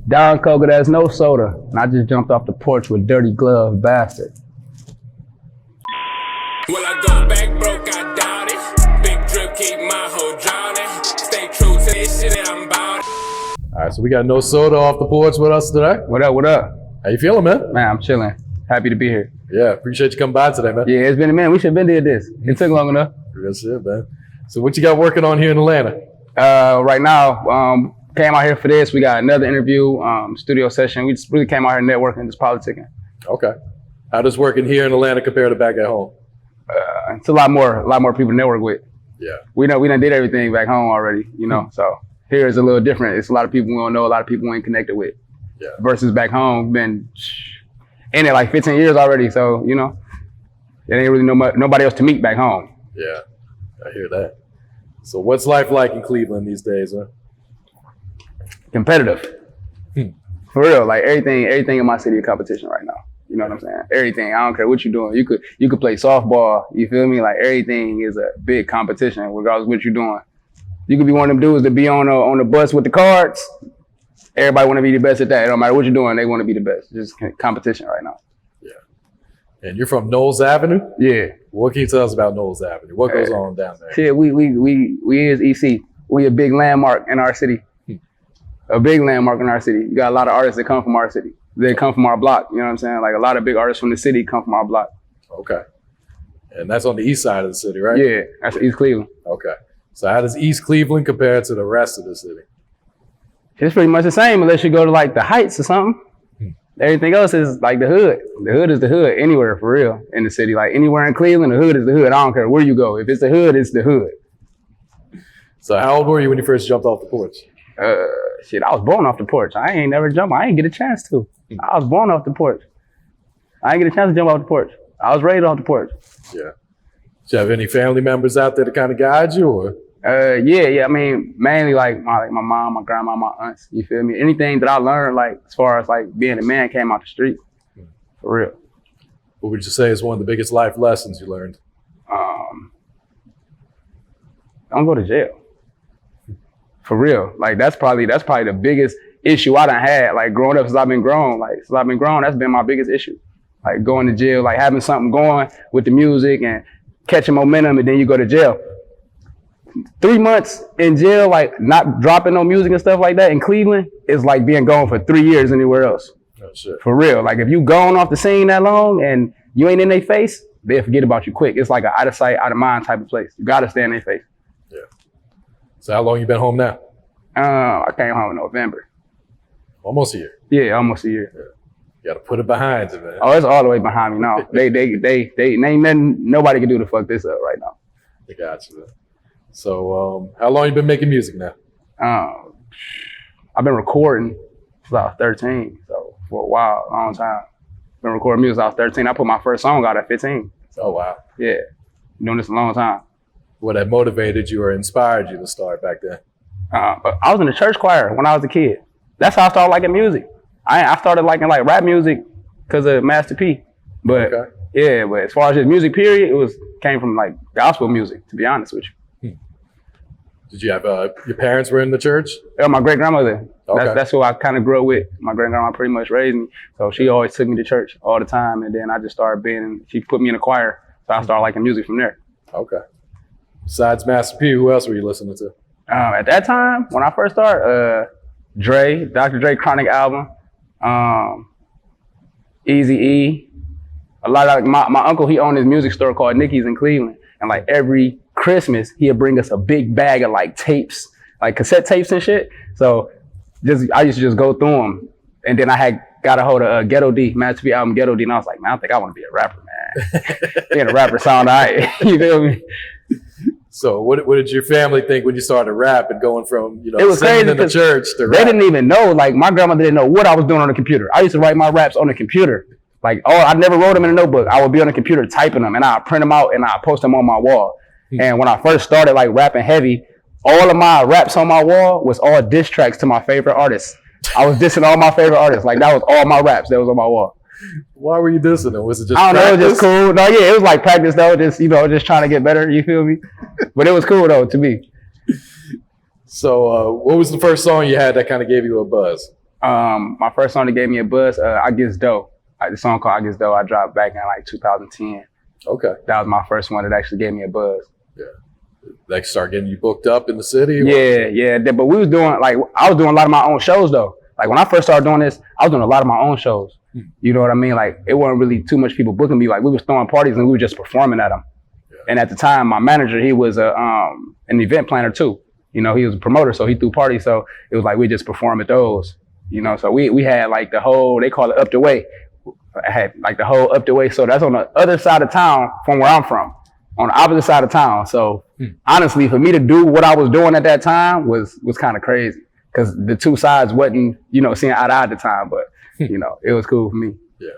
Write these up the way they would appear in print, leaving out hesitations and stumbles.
Down Coca, that's no soda. And I just jumped off the porch with dirty glove bastard. Will I go back broke? I doubt it. Big drip, keep my hoe drowning. Stay true to this shit and I'm about it. All right, so we got No Soda off the porch with us today. What up, what up? How you feeling, man? Man, I'm chilling. Happy to be here. Yeah, appreciate you coming by today, man. Yeah, it's been a minute. We should have been did this. It took long enough. Real shit, man. So what you got working on here in Atlanta? Right now, came out here for this. We got another interview, studio session. We just really came out here networking, just politicking. Okay. How does working here in Atlanta compare to back at home? It's a lot more people to network with. Yeah. We done did everything back home already, you know. So here is a little different. It's a lot of people we don't know, a lot of people we ain't connected with. Yeah. Versus back home, been in it like 15 years already. So, you know, there ain't really nobody else to meet back home. Yeah, I hear that. So what's life like in Cleveland these days, huh? Competitive. For real, like everything in my city is competition right now. You know what I'm saying? Everything. I don't care what you're doing. You could play softball. You feel me? Like everything is a big competition, regardless of what you're doing. You could be one of them dudes that be on the bus with the cards. Everybody want to be the best at that. It don't matter what you're doing. They want to be the best. Just competition right now. Yeah. And you're from Knowles Avenue? Yeah. What can you tell us about Knowles Avenue? What goes on down there? Shit, we is EC. We a big landmark in our city. A big landmark in our city. You got a lot of artists that come from our city. They come from our block. You know what I'm saying? Like a lot of big artists from the city come from our block. Okay. And that's on the east side of the city, right? Yeah, that's East Cleveland. Okay. So how does East Cleveland compare to the rest of the city? It's pretty much the same unless you go to like the Heights or something. Everything else is like the hood. The hood is the hood anywhere for real in the city. Like anywhere in Cleveland, the hood is the hood. I don't care where you go. If it's the hood, it's the hood. So how old were you when you first jumped off the porch? Shit, I was born off the porch. I ain't never jumped. I ain't get a chance to. I was born off the porch. I ain't get a chance to jump off the porch. I was raised off the porch. Yeah. Do you have any family members out there to kind of guide you, or? Yeah. I mean, mainly like my mom, my grandma, my aunts. You feel me? Anything that I learned, like as far as like being a man, came out the street. For real. What would you say is one of the biggest life lessons you learned? Don't go to jail. For real. Like that's probably the biggest issue I done had. Like growing up since I've been grown. That's been my biggest issue. Like going to jail, like having something going with the music and catching momentum, and then you go to jail. 3 months in jail, like not dropping no music and stuff like that in Cleveland is like being gone for 3 years anywhere else. Oh shit. For real. Like if you gone off the scene that long and you ain't in their face, they'll forget about you quick. It's like an out of sight, out of mind type of place. You gotta stay in their face. Yeah. So how long you been home now? I came home in November. Almost a year. Yeah, almost a year. Yeah. You gotta put it behind you, man. Oh, it's all the way behind me now. They ain't nothing nobody can do to fuck this up right now. I got you, man. So how long you been making music now? I've been recording since I was 13, so for a while, a long time. Been recording music since I was 13. I put my first song out at 15. Oh wow. Yeah, doing this a long time. What had motivated you or inspired you to start back then? I was in the church choir when I was a kid. That's how I started liking music. I started liking like rap music because of Master P. But okay. Yeah, but as far as just music period, came from like gospel music, to be honest with you. Did you have your parents were in the church? My great grandmother. Okay. That's who I kind of grew up with. My great grandma pretty much raised me, so she always took me to church all the time. And then I just started she put me in a choir, so I started liking music from there. Okay. Besides Master P, who else were you listening to? At that time, when I first started, Dr. Dre Chronic album, Eazy-E. A lot of my uncle, he owned his music store called Nicky's in Cleveland, and like every Christmas, he'd bring us a big bag of like tapes, like cassette tapes and shit. So I used to just go through them. And then I got a hold of Ghetto D, Master P album Ghetto D, and I was like, man, I think I want to be a rapper, man. Being a rapper sound all right. You feel me? So what did your family think when you started rapping, going from, it was singing crazy in the church to rap? They didn't even know. Like my grandmother didn't know what I was doing on the computer. I used to write my raps on the computer. Like, I never wrote them in a notebook. I would be on the computer typing them, and I'd print them out and I'd post them on my wall. And when I first started like rapping heavy, all of my raps on my wall was all diss tracks to my favorite artists. I was dissing all my favorite artists. Like that was all my raps that was on my wall. Why were you dissing them? Was it just I don't practice? know, it was just cool. No, yeah, it was like practice though, just trying to get better, you feel me? But it was cool though, to me. So what was the first song you had that kind of gave you a buzz? My first song that gave me a buzz, I Guess Doe. The song called I Guess Doe, I dropped back in like 2010. Okay. That was my first one that actually gave me a buzz. Yeah. Like start getting you booked up in the city? Or? Yeah. But we was doing, like, I was doing a lot of my own shows though. Like when I first started doing this, I was doing a lot of my own shows. You know what I mean? Like it wasn't really too much people booking me. Like we was throwing parties and we were just performing at them. Yeah. And at the time, my manager, he was an event planner too. You know, he was a promoter, so he threw parties. So it was like we just perform at those. You know, so we had like the whole, they call it up the way. I had like the whole up the way. So that's on the other side of town from where I'm from, on the opposite side of town. So honestly, for me to do what I was doing at that time was kind of crazy because the two sides wasn't, you know, seeing eye to eye at the time, but you know, it was cool for me. Yeah.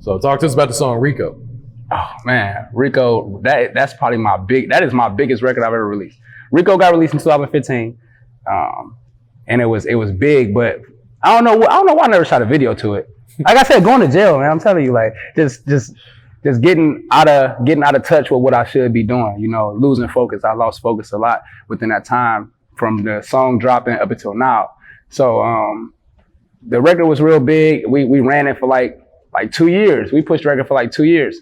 So talk to us about the song Rico. Oh man, Rico, that's probably that is my biggest record I've ever released. Rico got released in 2015. And it was big, but I don't know why I never shot a video to it. Like I said, going to jail, man. I'm telling you, like just getting out of touch with what I should be doing. You know, losing focus. I lost focus a lot within that time from the song dropping up until now. So the record was real big. We ran it for like 2 years. We pushed the record for like 2 years,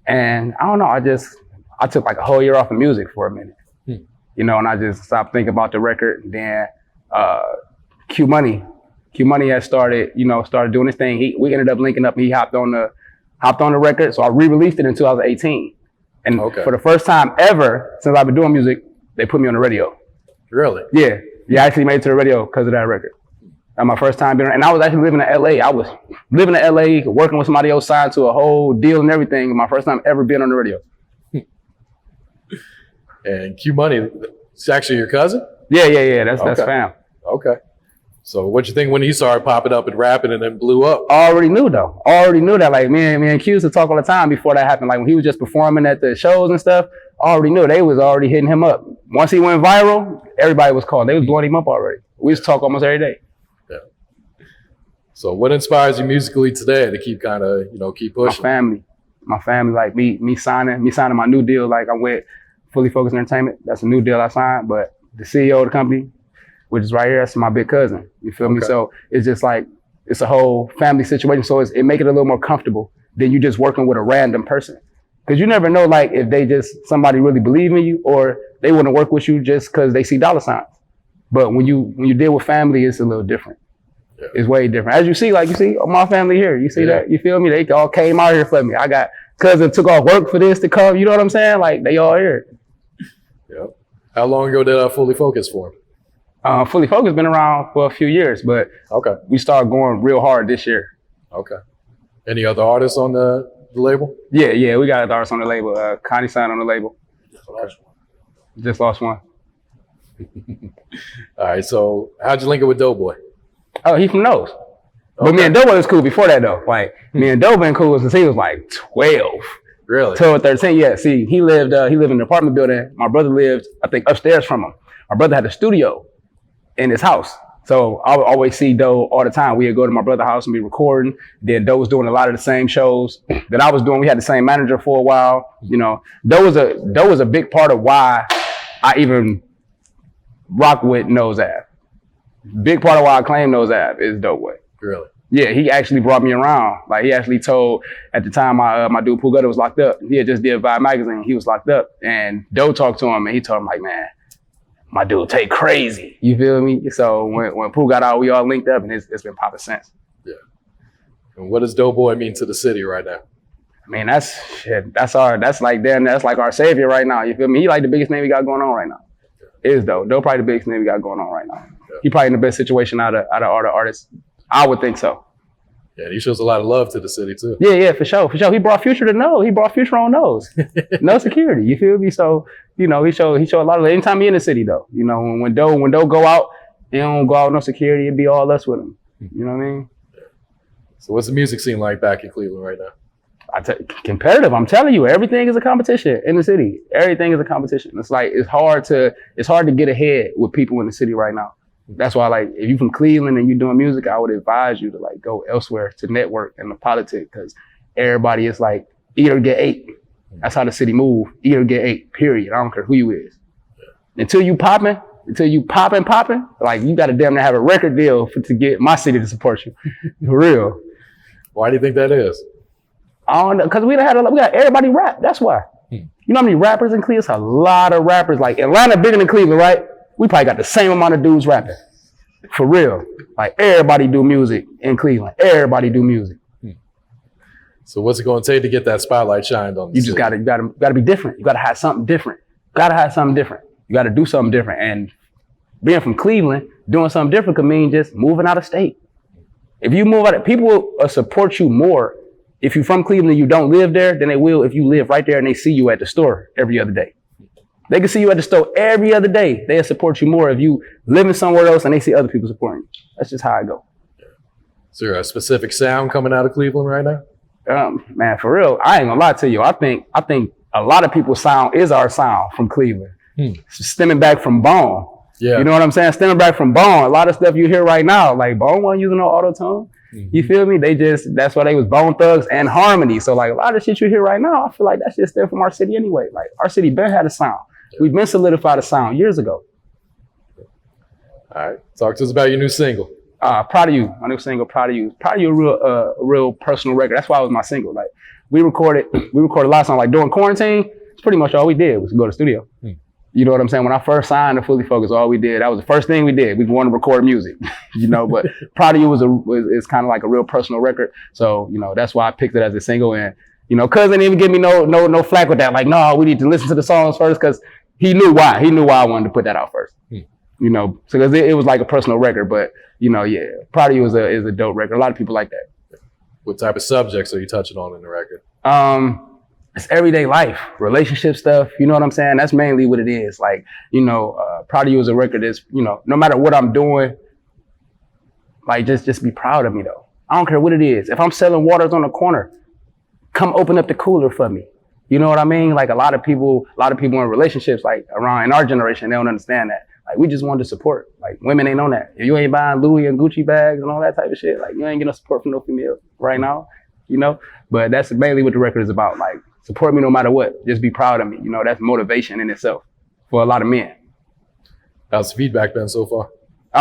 and I don't know. I took like a whole year off of music for a minute. You know, and I just stopped thinking about the record. Then Q Money had started doing his thing. We ended up linking up. And he hopped on the record. So I re-released it in 2018. And for the first time ever since I've been doing music, they put me on the radio. Really? Yeah. I actually made it to the radio because of that record. That my first time being, and I was actually living in LA. I was living in LA, working with somebody else, signed to a whole deal and everything. My first time ever being on the radio. And Q Money, it's actually your cousin? Yeah. That's fam. Okay. So what you think when he started popping up and rapping and then blew up? I already knew that. Like me and Q used to talk all the time before that happened. Like when he was just performing at the shows and stuff, I already knew they was already hitting him up. Once he went viral, everybody was calling. They was blowing him up already. We used to talk almost every day. Yeah. So what inspires you musically today to keep kind of, keep pushing? My family, like me signing my new deal. Like I'm with Fully Focused Entertainment. That's a new deal I signed. But the CEO of the company, which is right here, that's my big cousin. You feel me? So it's just like, it's a whole family situation. So it make it a little more comfortable than you just working with a random person. Because you never know, like, if somebody really believe in you, or they wouldn't work with you just because they see dollar signs. But when you deal with family, it's a little different. Yeah. It's way different. As you see my family here. You see that? You feel me? They all came out here for me. I got cousin took off work for this to come. You know what I'm saying? Like, they all here. Yeah. How long ago did Fully Focused form? Fully Focused been around for a few years, but we started going real hard this year. Okay. Any other artists on the label? Yeah, we got other artists on the label. Connie signed on the label. Just lost one. All right, so how'd you link it with Doe Boy? Oh, he's from Knowles. But me and Doe Boy was cool before that though. Like me and Doe been cool since he was like 12. Really? 12 or 13, yeah. See, he lived in an apartment building. My brother lived, I think, upstairs from him. My brother had a studio in his house. So I would always see Doe all the time. We would go to my brother's house and be recording. Then Doe was doing a lot of the same shows that I was doing. We had the same manager for a while. You know, Doe was a big part of why I even rock with Knowles Ave. Big part of why I claim Knowles Ave is Doe Boy. Really? Yeah, he actually brought me around. Like, he actually told, at the time, my dude Pooh Gutter was locked up. He had just did Vibe magazine. He was locked up. And Doe talked to him, and he told him, like, man, my dude take crazy. You feel me? So when Pooh got out, we all linked up, and it's been popping since. Yeah. And what does Doe Boy mean to the city right now? I mean, that's like our savior right now. You feel me? He like the biggest name we got going on right now. It is Doe. Doe probably the biggest name we got going on right now. Yeah. He probably in the best situation out of all the artists. I would think so. Yeah, he shows a lot of love to the city too. Yeah, for sure. He brought Future to Knowles. He brought Future on Knowles. No security. You feel me? So, you know, he showed a lot of, anytime he in the city though. You know, when Doe go out, he don't go out with no security. It'd be all us with him. You know what I mean? Yeah. So what's the music scene like back in Cleveland right now? Competitive. I'm telling you, everything is a competition in the city. Everything is a competition. It's like it's hard to get ahead with people in the city right now. That's why, like, if you're from Cleveland and you're doing music, I would advise you to like go elsewhere to network and the politics, because everybody is like eat or get ate. That's how the city move. Eat or get ate. Period. I don't care who you is. Yeah. Until you popping, until you popping, like you got to damn near have a record deal to get my city to support you. For real. Why do you think that is? I don't know, because we got everybody rap. That's why. You know how many rappers in Cleveland? It's a lot of rappers. Like Atlanta bigger than Cleveland, right? We probably got the same amount of dudes rapping. For real. Like everybody do music in Cleveland. Everybody do music. So what's it going to take to get that spotlight shined on the You city? just gotta be different. You gotta have something different. You gotta do something different. And being from Cleveland, doing something different could mean just moving out of state. If you move out, people will support you more if you're from Cleveland and you don't live there than they will if you live right there and they see you at the store every other day. They can see you at the store every other day. They'll support you more if you living somewhere else and they see other people supporting you. That's just how I go. Is there a specific sound coming out of Cleveland right now? Man, for real, I ain't gonna lie to you. I think a lot of people's sound is our sound from Cleveland. Stemming back from Bone. Yeah. You know what I'm saying? Stemming back from Bone. A lot of stuff you hear right now, like Bone wasn't using no auto-tune. You feel me? That's why they was Bone Thugs and Harmony. So like a lot of shit you hear right now, I feel like that's just there from our city anyway. Like our city been had a sound. We've been solidified a sound years ago. All right. Talk to us about your new single. Proud of You, my new single, Proud of You. Proud of You, a real personal record. That's why it was my single. Like we recorded a lot of songs. Like during quarantine, it's pretty much all we did was go to the studio. You know what I'm saying? When I first signed to Fully Focused, all we did, that was the first thing we did. We wanted to record music, you know, but Proud of You is kind of like a real personal record. So, you know, that's why I picked it as a single. And, you know, cuz didn't even give me no flack with that. Like, no, we need to listen to the songs first, because he knew why. He knew why I wanted to put that out first. You know, so cause it was like a personal record, but you know, yeah, Proud of You is a dope record. A lot of people like that. What type of subjects are you touching on in the record? It's everyday life, relationship stuff. You know what I'm saying? That's mainly what it is. Like, you know, Proud of You is a record that's, you know, no matter what I'm doing, like just be proud of me though. I don't care what it is. If I'm selling waters on the corner, come open up the cooler for me. You know what I mean? Like a lot of people in relationships, like around in our generation, they don't understand that. Like we just wanted to support. Like women ain't on that. If you ain't buying Louis and Gucci bags and all that type of shit, like you ain't getting no support from no female right now, you know? But that's mainly what the record is about. Like support me no matter what. Just be proud of me. You know, that's motivation in itself for a lot of men. How's the feedback been so far?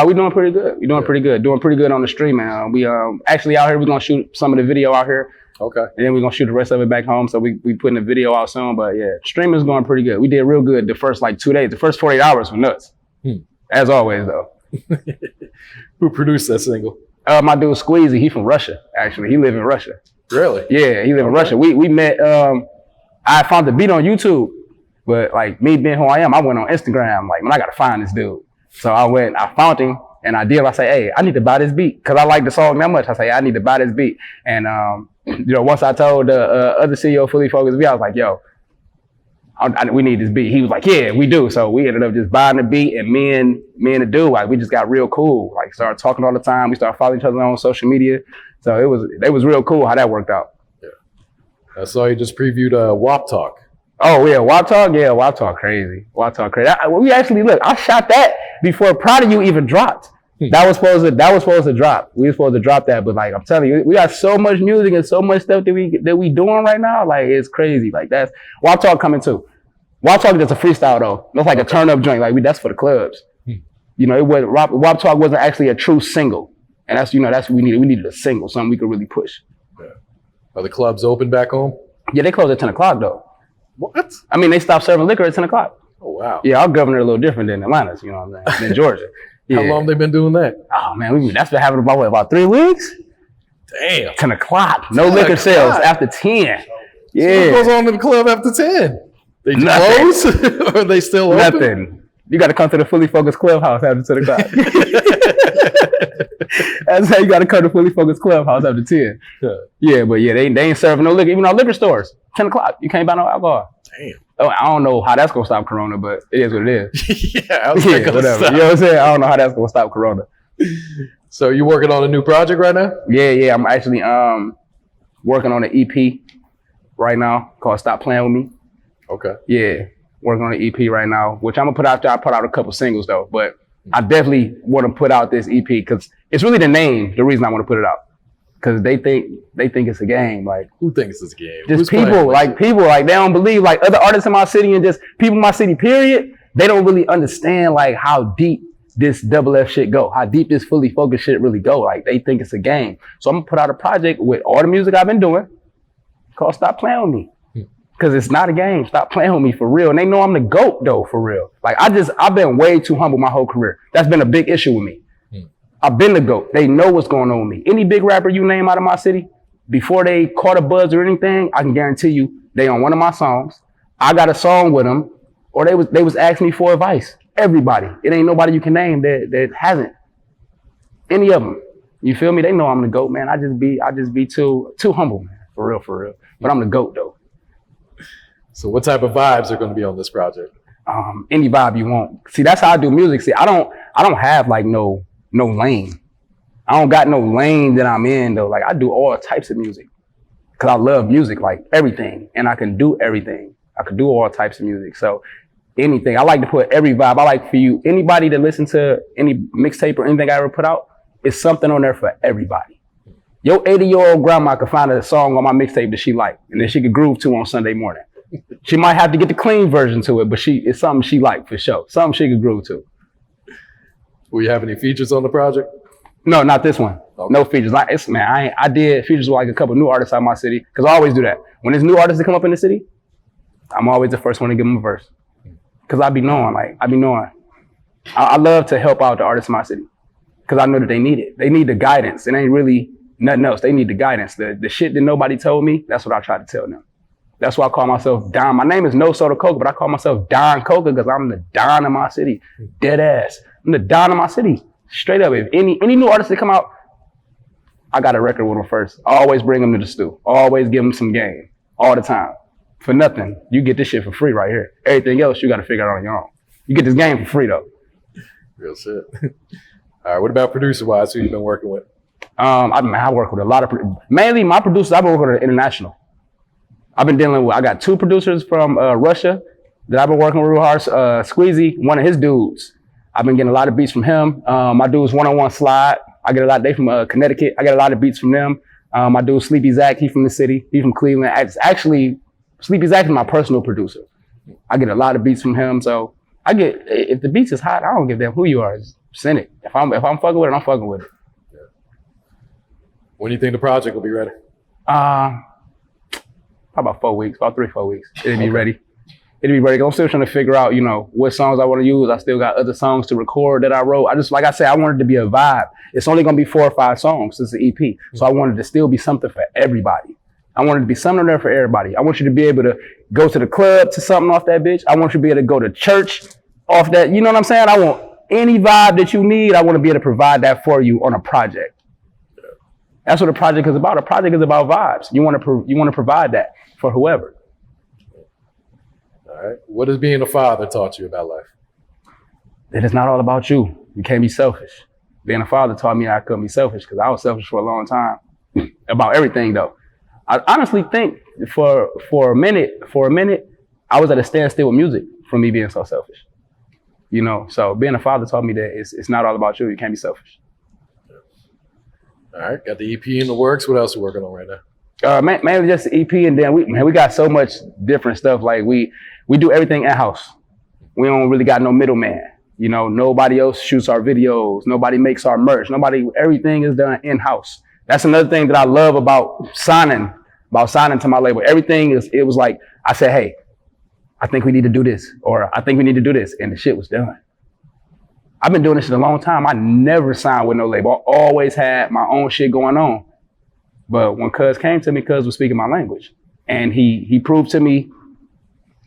We doing pretty good. We doing pretty good. Doing pretty good on the stream, man. We actually out here, we're gonna shoot some of the video out here. Okay. And then we're gonna shoot the rest of it back home. So we putting the video out soon. But yeah, streaming's going pretty good. We did real good the first like 2 days. The first 48 hours were nuts. As always though. Who produced that single? My dude Squeezy, he from Russia, actually. He live in Russia. Really? Yeah, he live in Russia. We met, I found the beat on YouTube, but like me being who I am, I went on Instagram, like, man, I gotta find this dude. So I found him and I say, hey, I need to buy this beat. Cause I like the song that much. I say, I need to buy this beat. And, you know, once I told the other CEO Fully Focused, I was like, yo, we need this beat. He was like, yeah, we do. So we ended up just buying the beat, and me and the dude, like we just got real cool. Like started talking all the time. We started following each other on social media. So it was real cool how that worked out. Yeah. I saw you just previewed Whop Talk. Oh yeah, Whop Talk. Yeah, Whop Talk crazy. Whop Talk crazy. We actually I shot that before Proud of You even dropped. That was supposed to drop. We were supposed to drop that, but like I'm telling you, we got so much music and so much stuff that we doing right now. Like it's crazy. Like that's Whop Talk coming too. Whop Talk is just a freestyle though. That's like a turn up joint. Like that's for the clubs. You know, Whop Talk wasn't actually a true single, and that's what we needed. We needed a single, something we could really push. Yeah. Are the clubs open back home? Yeah, they close at 10 o'clock though. What? I mean, they stopped serving liquor at 10 o'clock. Oh wow. Yeah, our governor a little different than Atlanta's. You know what I'm saying? Than Georgia. Yeah. How long they been doing that? Oh man, that's been happening about 3 weeks. Damn. 10 o'clock. No liquor sales after 10. Yeah. So what goes on in the club after 10? They close? Or are they still open? Nothing. You got to come to the Fully Focused Clubhouse after 10 o'clock. That's how you got to come to Fully Focused Clubhouse after 10. Yeah, but yeah, they ain't serving no liquor. Even our liquor stores, 10 o'clock, you can't buy no alcohol. Damn. Oh, I don't know how that's going to stop Corona, but it is what it is. Yeah, whatever. Stop. You know what I'm saying? I don't know how that's going to stop Corona. So you working on a new project right now? Yeah. I'm actually working on an EP right now called Stop Playing With Me. Okay. Yeah, working on an EP right now, which I'm gonna put out there. I put out a couple singles though, but I definitely want to put out this EP because it's really the reason I want to put it out. Because they think it's a game. Like who thinks it's a game? Just people like they don't believe like other artists in my city and just people in my city. Period. they don't really understand like how deep this double F shit go, how deep this Fully Focused shit really go. Like they think it's a game. So I'm gonna put out a project with all the music I've been doing called Stop Playing With Me. Cause it's not a game. Stop playing with me for real. And they know I'm the GOAT though, for real. Like I've been way too humble my whole career. That's been a big issue with me. I've been the GOAT. They know what's going on with me. Any big rapper you name out of my city, before they caught a buzz or anything, I can guarantee you they on one of my songs. I got a song with them, or they was asking me for advice. Everybody. It ain't nobody you can name that hasn't. Any of them. You feel me? They know I'm the GOAT, man. I just be too humble, man. For real. But I'm the GOAT though. So what type of vibes are going to be on this project? Any vibe you want. See, that's how I do music. See, I don't have like no lane. I don't got no lane that I'm in though. Like I do all types of music because I love music, like everything, and I can do everything. I can do all types of music. So anything. I like to put every vibe. I like for you, anybody to listen to any mixtape or anything I ever put out, it's something on there for everybody. Your 80-year-old grandma could find a song on my mixtape that she liked and that she could groove to on Sunday morning. She might have to get the clean version to it, but it's something she liked for sure. Something she could groove to. Will you have any features on the project? No, not this one. Okay. No features. I did features with like a couple new artists out of my city because I always do that. When there's new artists that come up in the city, I'm always the first one to give them a verse. Because I be knowing. I love to help out the artists in my city because I know that they need it. They need the guidance. It ain't really nothing else. They need the guidance. The shit that nobody told me, that's what I try to tell them. That's why I call myself Don. My name is No Soda Cxka, but I call myself Don Coca because I'm the Don of my city. Dead ass. I'm the Don of my city. Straight up. If any new artists that come out, I got a record with them first. I always bring them to the stew. Always give them some game. All the time. For nothing. You get this shit for free right here. Everything else you got to figure out on your own. You get this game for free though. Real shit. All right. What about producer-wise? Who you been working with? I work with a lot of, mainly my producers, I've been working with international. I've been dealing with, I got two producers from Russia that I've been working with real hard. Squeezy, one of his dudes. I've been getting a lot of beats from him. My dude's 101 Slide. I get a lot, they from Connecticut. I get a lot of beats from them. My dude Sleepy Zach, he from the city. He from Cleveland. Actually, Sleepy Zach is my personal producer. I get a lot of beats from him. So if the beats is hot, I don't give a damn who you are. Just send it. If I'm fucking with it, I'm fucking with it. Yeah. When do you think the project will be ready? About 4 weeks, about 3-4 weeks. It'll be ready. It'll be ready. I'm still trying to figure out, what songs I want to use. I still got other songs to record that I wrote. Like I said, I wanted it to be a vibe. It's only going to be 4 or 5 songs. It's an EP. So I wanted to still be something for everybody. I wanted to be something there for everybody. I want you to be able to go to the club to something off that bitch. I want you to be able to go to church off that. You know what I'm saying? I want any vibe that you need. I want to be able to provide that for you on a project. That's what a project is about. A project is about vibes. You want to provide that for whoever. All right. What has being a father taught you about life? That it's not all about you. You can't be selfish. Being a father taught me I couldn't be selfish because I was selfish for a long time about everything though. I honestly think for a minute, I was at a standstill with music from me being so selfish. So being a father taught me that it's not all about you. You can't be selfish. All right, got the EP in the works. What else are you working on right now? Mainly just the EP, and then we got so much different stuff. Like we do everything in-house. We don't really got no middleman. Nobody else shoots our videos. Nobody makes our merch. Everything is done in-house. That's another thing that I love about signing to my label. It was like, I said, hey, I think we need to do this, or I think we need to do this, and the shit was done. I've been doing this shit a long time. I never signed with no label. I always had my own shit going on. But when Cuz came to me, Cuz was speaking my language. And he proved to me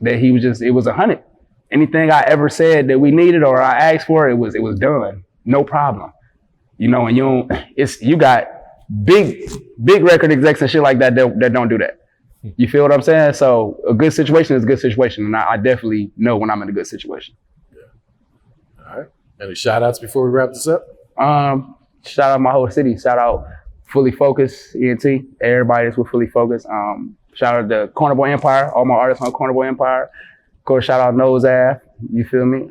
that it was 100. Anything I ever said that we needed or I asked for, it was done. No problem. And you got big record execs and shit like that don't do that. You feel what I'm saying? So a good situation is a good situation. And I definitely know when I'm in a good situation. Yeah. All right. Any shout outs before we wrap this up? Shout out my whole city. Shout out Fully Focused Ent. Everybody that's with Fully Focused. Shout out to Corner Boy Empire. All my artists on Corner Boy Empire. Of course, shout out Knowles Avenue. You feel me?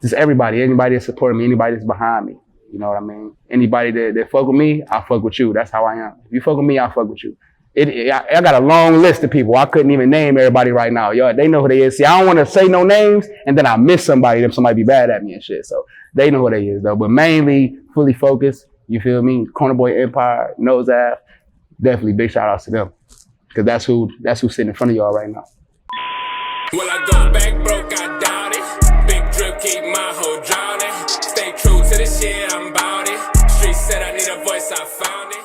Just anybody that's supporting me, anybody that's behind me. You know what I mean? Anybody that fuck with me, I fuck with you. That's how I am. If you fuck with me, I fuck with you. I got a long list of people. I couldn't even name everybody right now. Yo, they know who they is. See, I don't want to say no names, and then I miss somebody. Then somebody be bad at me and shit. So they know who they is though. But mainly Fully Focused. You feel me? Corner Boy Empire, Knowles Avenue. Definitely big shout outs to them, because that's who's sitting in front of y'all right now. Will I go back broke? I doubt it. Big drip, keep my hoe drowning. Stay true to the shit, I'm bout it. Street said I need a voice, I found it.